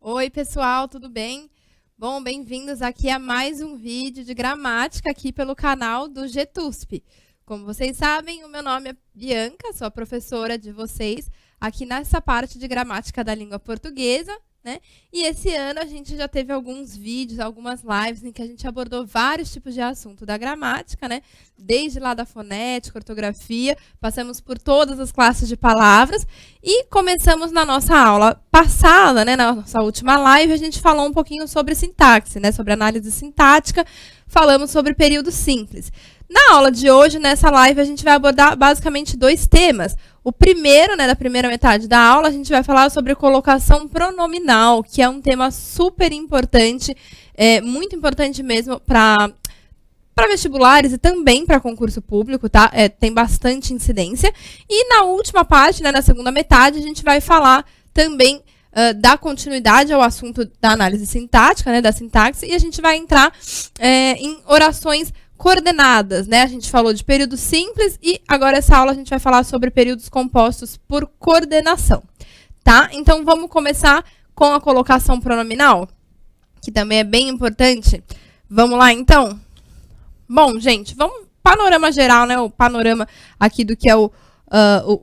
Oi, pessoal, tudo bem? Bom, bem-vindos aqui a mais um vídeo de gramática aqui pelo canal do GTUSP. Como vocês sabem, o meu nome é Bianca, sou a professora de vocês aqui nessa parte de gramática da língua portuguesa, né? E esse ano a gente já teve alguns vídeos, algumas lives em que a gente abordou vários tipos de assunto da gramática, né? Desde lá da fonética, ortografia, passamos por todas as classes de palavras e começamos na nossa aula passada, né? Na nossa última live, a gente falou um pouquinho sobre sintaxe, né? Sobre análise sintática, falamos sobre período simples. Na aula de hoje, nessa live, a gente vai abordar basicamente dois temas. O primeiro, né, da primeira metade da aula, a gente vai falar sobre colocação pronominal, que é um tema super importante, muito importante mesmo para vestibulares e também para concurso público, tá? Tem bastante incidência. E na última parte, né, na segunda metade, a gente vai falar também dar continuidade ao assunto da análise sintática, né, da sintaxe, e a gente vai entrar em orações coordenadas, né? A gente falou de período simples e agora essa aula a gente vai falar sobre períodos compostos por coordenação, tá? Então vamos começar com a colocação pronominal, que também é bem importante. Vamos lá, então? Bom, gente, vamos panorama geral, né? O panorama aqui do que é o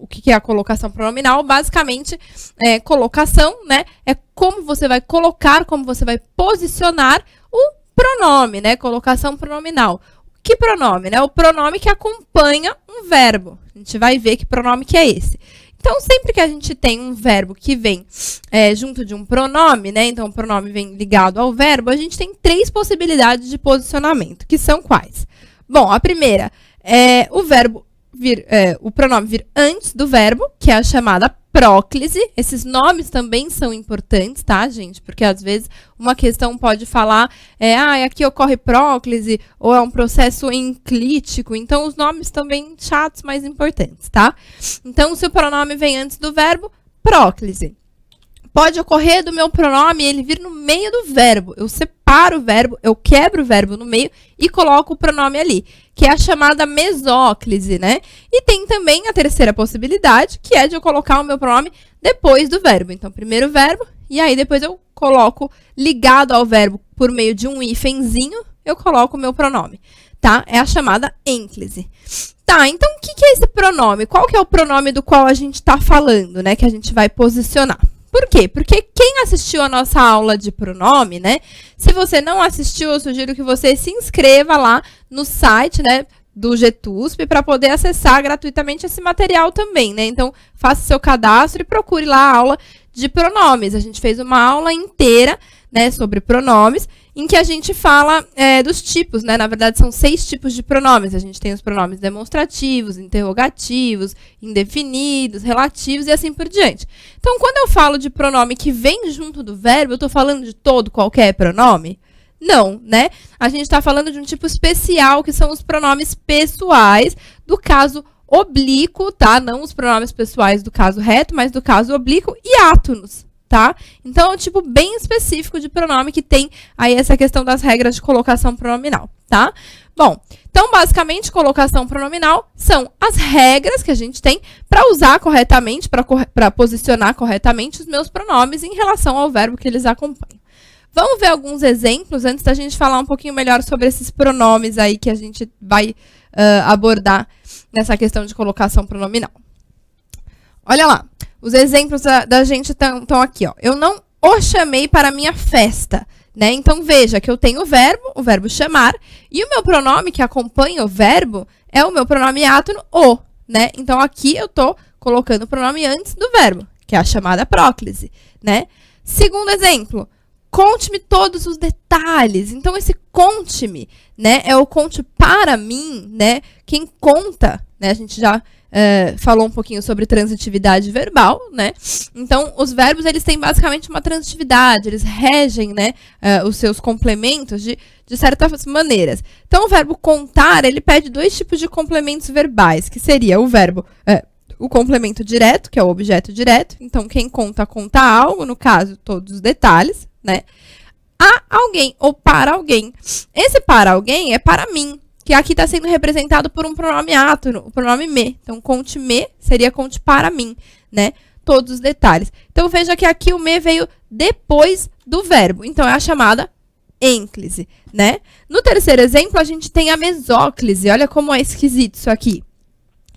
que é a colocação pronominal. Basicamente, colocação, né? É como você vai colocar, como você vai posicionar o pronome, né? Colocação pronominal. Que pronome, né? O pronome que acompanha um verbo. A gente vai ver que pronome que é esse. Então, sempre que a gente tem um verbo que vem junto de um pronome, né? Então, o pronome vem ligado ao verbo, a gente tem três possibilidades de posicionamento, que são quais? Bom, a primeira é o pronome vir antes do verbo, que é a chamada próclise. Esses nomes também são importantes, tá, gente? Porque, às vezes, uma questão pode falar, aqui ocorre próclise, ou é um processo enclítico. Então, os nomes também chatos, mas importantes, tá? Então, se o pronome vem antes do verbo, próclise. Pode ocorrer do meu pronome ele vir no meio do verbo. Eu separo o verbo, eu quebro o verbo no meio e coloco o pronome ali, que é a chamada mesóclise, né? E tem também a terceira possibilidade, que é de eu colocar o meu pronome depois do verbo. Então, primeiro o verbo, e aí depois eu coloco ligado ao verbo por meio de um hífenzinho, eu coloco o meu pronome, tá? É a chamada ênclise. Tá, então o que é esse pronome? Qual que é o pronome do qual a gente está falando, né? Que a gente vai posicionar. Por quê? Porque quem assistiu a nossa aula de pronome, né? Se você não assistiu, eu sugiro que você se inscreva lá no site, né, do GTUSP para poder acessar gratuitamente esse material também, né? Então, faça seu cadastro e procure lá a aula de pronomes. A gente fez uma aula inteira, né, sobre pronomes, em que a gente fala dos tipos, né? Na verdade, são 6 tipos de pronomes. A gente tem os pronomes demonstrativos, interrogativos, indefinidos, relativos e assim por diante. Então, quando eu falo de pronome que vem junto do verbo, eu estou falando de todo, qualquer pronome? Não, né? A gente está falando de um tipo especial, que são os pronomes pessoais do caso oblíquo, tá? Não os pronomes pessoais do caso reto, mas do caso oblíquo e átonos. Tá? Então, é um tipo bem específico de pronome que tem aí essa questão das regras de colocação pronominal, tá? Bom, então, basicamente, colocação pronominal são as regras que a gente tem para usar corretamente, para posicionar corretamente os meus pronomes em relação ao verbo que eles acompanham. Vamos ver alguns exemplos antes da gente falar um pouquinho melhor sobre esses pronomes aí que a gente vai abordar nessa questão de colocação pronominal. Olha lá. Os exemplos da gente estão aqui, ó. Eu não o chamei para a minha festa, né? Então, veja que eu tenho o verbo chamar, e o meu pronome que acompanha o verbo é o meu pronome átono, o, né? Então, aqui eu estou colocando o pronome antes do verbo, que é a chamada próclise, né? Segundo exemplo, conte-me todos os detalhes. Então, esse conte-me, né? É o conte para mim, né? Quem conta, né? A gente já falou um pouquinho sobre transitividade verbal, né? Então, os verbos, eles têm basicamente uma transitividade, eles regem, né, os seus complementos de certas maneiras. Então, o verbo contar, ele pede 2 tipos de complementos verbais, que seria o verbo, o complemento direto, que é o objeto direto. Então, quem conta, conta algo, no caso, todos os detalhes, né? A alguém ou para alguém. Esse para alguém é para mim, que aqui está sendo representado por um pronome átono, o pronome me. Então, conte-me seria conte para mim, né? todos os detalhes. Então, veja que aqui o me veio depois do verbo. Então, é a chamada ênclise, né? No terceiro exemplo, a gente tem a mesóclise. Olha como é esquisito isso aqui.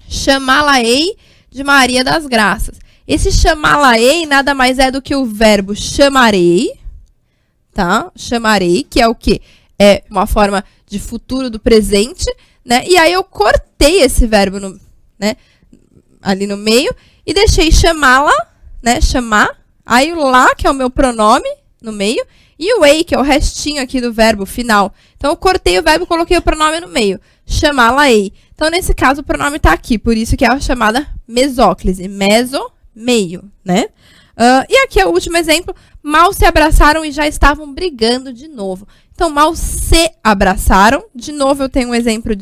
Chamá-la-ei de Maria das Graças. Esse chamá-la-ei nada mais é do que o verbo chamarei, tá? Chamarei, que é o quê? É uma forma de futuro do presente, né? E aí eu cortei esse verbo ali no meio e deixei chamá-la, né? Chamar. Aí o lá, que é o meu pronome, no meio. E o ei, que é o restinho aqui do verbo final. Então, eu cortei o verbo e coloquei o pronome no meio. Chamá-la-ei. Então, nesse caso, o pronome está aqui. Por isso que é a chamada mesóclise. Meso, meio, né? E aqui é o último exemplo. Mal se abraçaram e já estavam brigando de novo. Então, mal se abraçaram. De novo, eu tenho um exemplo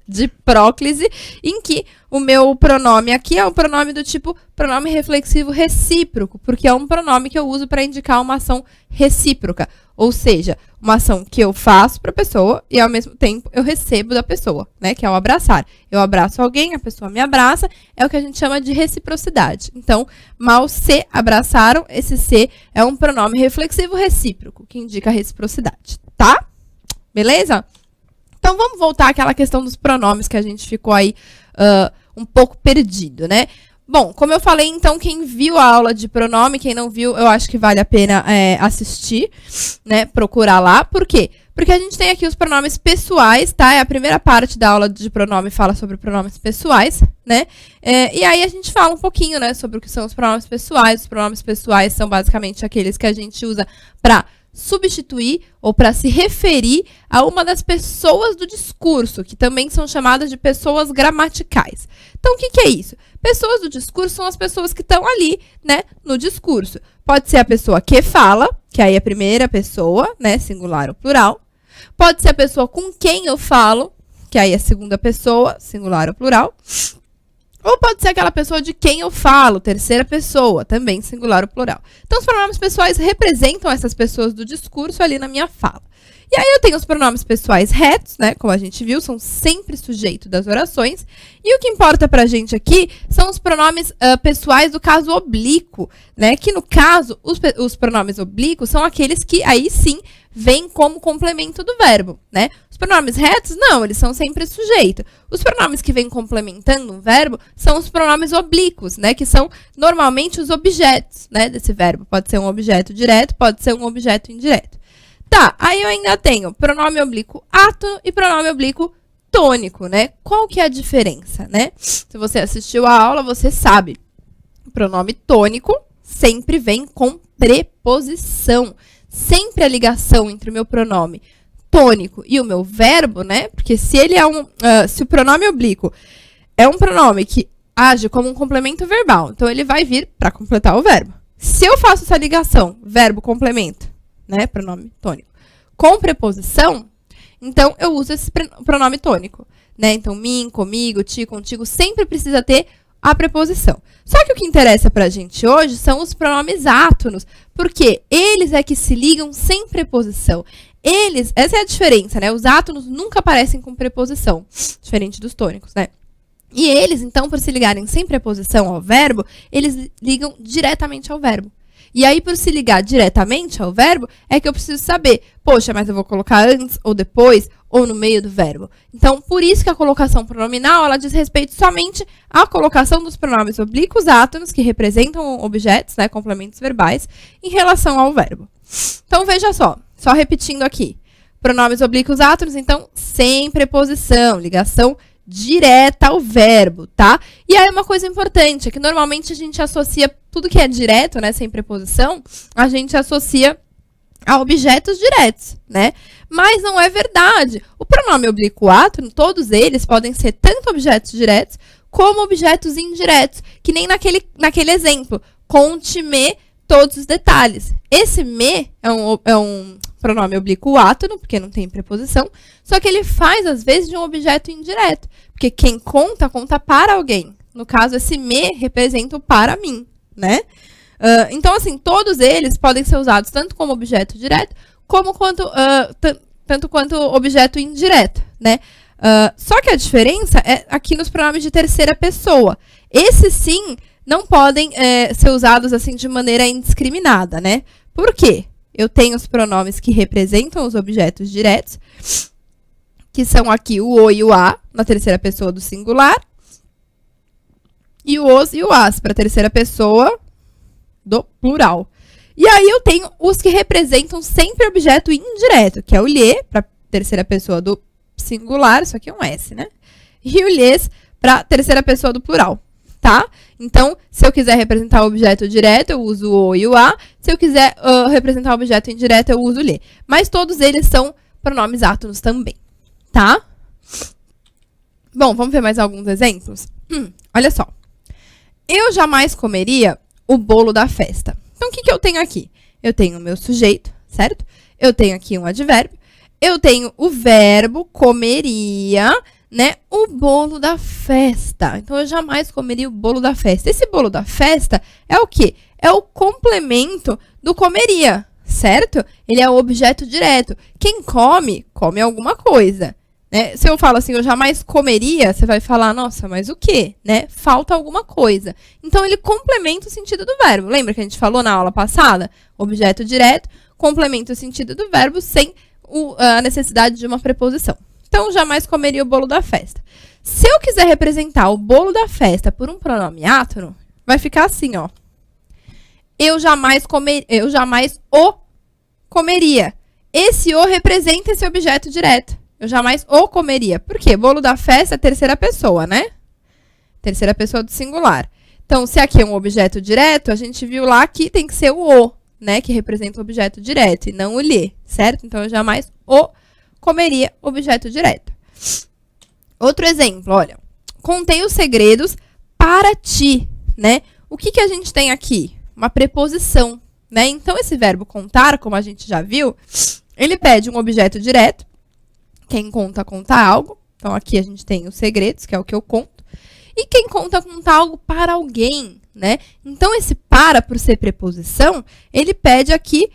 de próclise, em que o meu pronome aqui é um pronome do tipo pronome reflexivo recíproco, porque é um pronome que eu uso para indicar uma ação recíproca. Ou seja, uma ação que eu faço para a pessoa e, ao mesmo tempo, eu recebo da pessoa, né? Que é o abraçar. Eu abraço alguém, a pessoa me abraça, é o que a gente chama de reciprocidade. Então, mal se abraçaram, esse se é um pronome reflexivo recíproco, que indica a reciprocidade, tá? Beleza? Então, vamos voltar àquela questão dos pronomes que a gente ficou aí um pouco perdido, né? Bom, como eu falei, então, quem viu a aula de pronome, quem não viu, eu acho que vale a pena assistir, né? Procurar lá. Por quê? Porque a gente tem aqui os pronomes pessoais, tá? É a primeira parte da aula de pronome fala sobre pronomes pessoais, né? E aí a gente fala um pouquinho, né, sobre o que são os pronomes pessoais. Os pronomes pessoais são basicamente aqueles que a gente usa para substituir ou para se referir a uma das pessoas do discurso, que também são chamadas de pessoas gramaticais. Então, o que é isso? Pessoas do discurso são as pessoas que estão ali, né, no discurso. Pode ser a pessoa que fala, que aí é a primeira pessoa, né, singular ou plural. Pode ser a pessoa com quem eu falo, que aí é a segunda pessoa, singular ou plural. Ou pode ser aquela pessoa de quem eu falo, terceira pessoa, também singular ou plural. Então, os pronomes pessoais representam essas pessoas do discurso ali na minha fala. E aí eu tenho os pronomes pessoais retos, né? Como a gente viu, são sempre sujeito das orações. E o que importa pra gente aqui são os pronomes pessoais do caso oblíquo, né? Que no caso, os pronomes oblíquos são aqueles que aí sim vêm como complemento do verbo, né? Os pronomes retos, não, eles são sempre sujeito. Os pronomes que vêm complementando um verbo são os pronomes oblíquos, né? Que são normalmente os objetos, né, desse verbo. Pode ser um objeto direto, pode ser um objeto indireto. Tá, aí eu ainda tenho pronome oblíquo átono e pronome oblíquo tônico, né? Qual que é a diferença, né? Se você assistiu a aula, você sabe. O pronome tônico sempre vem com preposição. Sempre a ligação entre o meu pronome tônico e o meu verbo, né? Porque se ele é se o pronome oblíquo é um pronome que age como um complemento verbal, então ele vai vir para completar o verbo. Se eu faço essa ligação, verbo complemento, né, pronome tônico, com preposição, então eu uso esse pronome tônico, né? Então, mim, comigo, ti, contigo, sempre precisa ter a preposição. Só que o que interessa pra gente hoje são os pronomes átonos, porque eles é que se ligam sem preposição. Essa é a diferença, né? Os átonos nunca aparecem com preposição, diferente dos tônicos, né? E eles, então, por se ligarem sem preposição ao verbo, eles ligam diretamente ao verbo. E aí, por se ligar diretamente ao verbo, é que eu preciso saber, poxa, mas eu vou colocar antes, ou depois, ou no meio do verbo. Então, por isso que a colocação pronominal, ela diz respeito somente à colocação dos pronomes oblíquos átonos, que representam objetos, né, complementos verbais, em relação ao verbo. Então, veja só repetindo aqui. Pronomes oblíquos átonos, então, sem preposição, ligação direta ao verbo, tá? E aí uma coisa importante é que normalmente a gente associa tudo que é direto, né, sem preposição, a gente associa a objetos diretos, né? Mas não é verdade. O pronome oblíquo átono, todos eles podem ser tanto objetos diretos como objetos indiretos, que nem naquele exemplo. Conte-me todos os detalhes. Esse me é um pronome oblíquo átono, porque não tem preposição, só que ele faz, às vezes, de um objeto indireto, porque quem conta, conta para alguém. No caso, esse me representa o para mim, né? Então, assim, todos eles podem ser usados tanto como objeto direto, como tanto quanto objeto indireto, né? Só que a diferença é aqui nos pronomes de terceira pessoa. Esses, sim, não podem ser usados assim de maneira indiscriminada, né? Por quê? Eu tenho os pronomes que representam os objetos diretos, que são aqui o e o a, na terceira pessoa do singular, e o os e o as, para a terceira pessoa do plural. E aí eu tenho os que representam sempre objeto indireto, que é o lhe, para a terceira pessoa do singular, isso aqui é um S, né? E o lhes, para a terceira pessoa do plural, tá? Então, se eu quiser representar o objeto direto, eu uso o e o a. Se eu quiser representar o objeto indireto, eu uso o lhe. Mas todos eles são pronomes átonos também, tá? Bom, vamos ver mais alguns exemplos? Olha só. Eu jamais comeria o bolo da festa. Então, o que eu tenho aqui? Eu tenho o meu sujeito, certo? Eu tenho aqui um advérbio. Eu tenho o verbo comeria, né? O bolo da festa. Então, eu jamais comeria o bolo da festa. Esse bolo da festa é o quê? É o complemento do comeria, certo? Ele é o objeto direto. Quem come, come alguma coisa, né? Se eu falo assim, eu jamais comeria, você vai falar, nossa, mas o quê? Né? Falta alguma coisa. Então, ele complementa o sentido do verbo. Lembra que a gente falou na aula passada? Objeto direto complementa o sentido do verbo sem a necessidade de uma preposição. Então, jamais comeria o bolo da festa. Se eu quiser representar o bolo da festa por um pronome átono, vai ficar assim, ó. Eu jamais o comeria. Esse o representa esse objeto direto. Eu jamais o comeria. Por quê? Bolo da festa é terceira pessoa, né? Terceira pessoa do singular. Então, se aqui é um objeto direto, a gente viu lá que tem que ser o, né? Que representa o objeto direto e não o lhe, certo? Então, eu jamais o comeria objeto direto. Outro exemplo, olha. Contei os segredos para ti, né? O que a gente tem aqui? Uma preposição, né? Então, esse verbo contar, como a gente já viu, ele pede um objeto direto. Quem conta algo. Então, aqui a gente tem os segredos, que é o que eu conto. E quem conta algo para alguém, né? Então, esse para, por ser preposição, ele pede aqui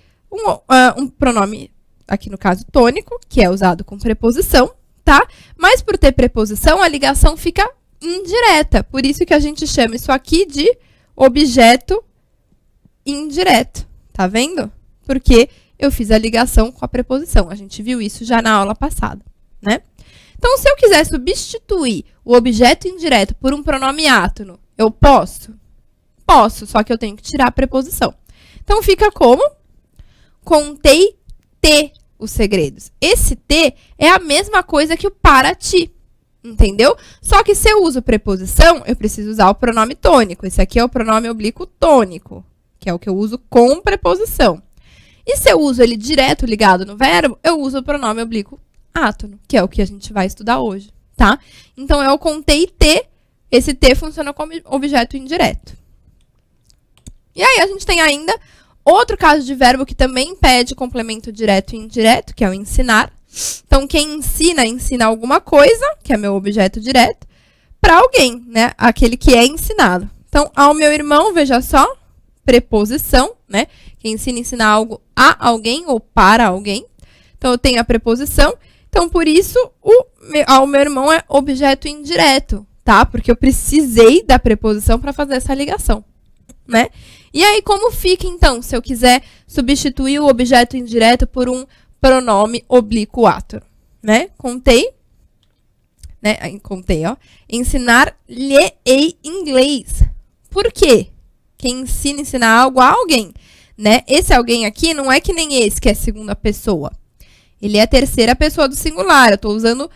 um pronome, aqui no caso, tônico, que é usado com preposição, tá? Mas, por ter preposição, a ligação fica indireta. Por isso que a gente chama isso aqui de objeto indireto. Tá vendo? Porque eu fiz a ligação com a preposição. A gente viu isso já na aula passada, né? Então, se eu quiser substituir o objeto indireto por um pronome átono, eu posso? Posso, só que eu tenho que tirar a preposição. Então, fica como? Contei-te os segredos. Esse te é a mesma coisa que o para ti, entendeu? Só que se eu uso preposição, eu preciso usar o pronome tônico. Esse aqui é o pronome oblíquo tônico, que é o que eu uso com preposição. E se eu uso ele direto ligado no verbo, eu uso o pronome oblíquo átono, que é o que a gente vai estudar hoje, tá? Então, eu contei-te, esse te funciona como objeto indireto. E aí, a gente tem ainda outro caso de verbo que também pede complemento direto e indireto, que é o ensinar. Então, quem ensina, ensina alguma coisa, que é meu objeto direto, para alguém, né? Aquele que é ensinado. Então, ao meu irmão, veja só, preposição, né? Quem ensina algo a alguém ou para alguém. Então, eu tenho a preposição. Então, por isso, ao meu irmão é objeto indireto, tá? Porque eu precisei da preposição para fazer essa ligação, né? E aí, como fica, então, se eu quiser substituir o objeto indireto por um pronome oblíquo átono, né? Contei, ó. Ensinar-lhe inglês. Por quê? Quem ensina algo a alguém, né? Esse alguém aqui não é que nem esse, que é segunda pessoa. Ele é a terceira pessoa do singular. Eu tô usando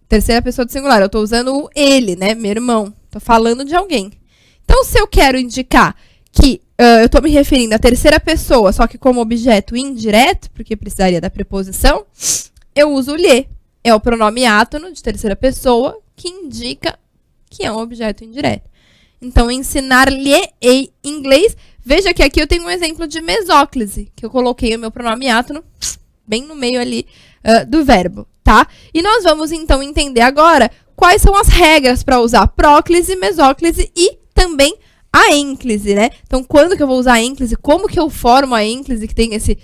terceira pessoa do singular. Eu tô usando o ele, né? Meu irmão. Tô falando de alguém. Então, se eu quero indicar que eu tô me referindo à terceira pessoa, só que como objeto indireto, porque precisaria da preposição, eu uso o lhe. É o pronome átono de terceira pessoa que indica que é um objeto indireto. Então, ensinar-lhe inglês. Veja que aqui eu tenho um exemplo de mesóclise, que eu coloquei o meu pronome átono bem no meio ali do verbo, tá? E nós vamos, então, entender agora quais são as regras para usar próclise, mesóclise e também a ênclise, né? Então, quando que eu vou usar a ênclise? Como que eu formo a ênclise, que tem esse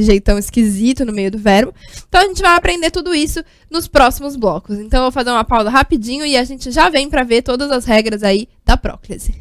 jeitão esquisito no meio do verbo? Então, a gente vai aprender tudo isso nos próximos blocos. Então, eu vou fazer uma pausa rapidinho e a gente já vem para ver todas as regras aí da próclise.